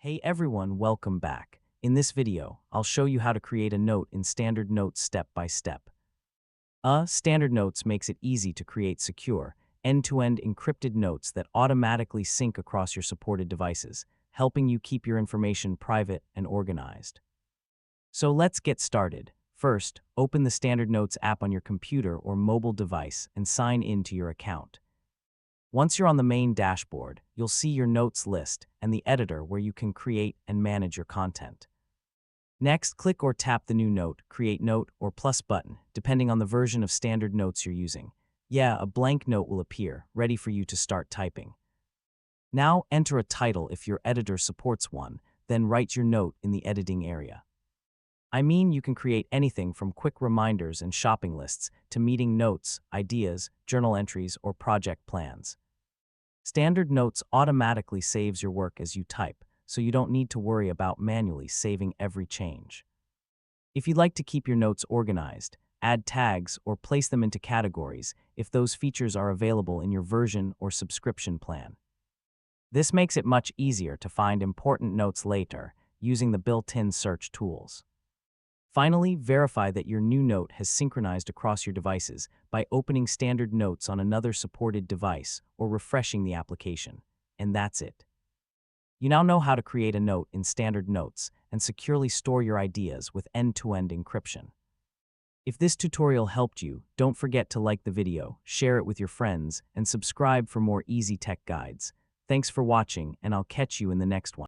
Hey everyone, welcome back. In this video, I'll show you how to create a note in Standard Notes step by step. Standard Notes makes it easy to create secure, end-to-end encrypted notes that automatically sync across your supported devices, helping you keep your information private and organized. So let's get started. First, open the Standard Notes app on your computer or mobile device and sign in to your account. Once you're on the main dashboard, you'll see your notes list and the editor where you can create and manage your content. Next, click or tap the new note, create note, or plus button, depending on the version of Standard Notes you're using. A blank note will appear, ready for you to start typing. Now, enter a title if your editor supports one, then write your note in the editing area. You can create anything from quick reminders and shopping lists to meeting notes, ideas, journal entries, or project plans. Standard Notes automatically saves your work as you type, so you don't need to worry about manually saving every change. If you'd like to keep your notes organized, add tags or place them into categories if those features are available in your version or subscription plan. This makes it much easier to find important notes later using the built-in search tools. Finally, verify that your new note has synchronized across your devices by opening Standard Notes on another supported device or refreshing the application. And that's it. You now know how to create a note in Standard Notes and securely store your ideas with end-to-end encryption. If this tutorial helped you, don't forget to like the video, share it with your friends, and subscribe for more easy tech guides. Thanks for watching, and I'll catch you in the next one.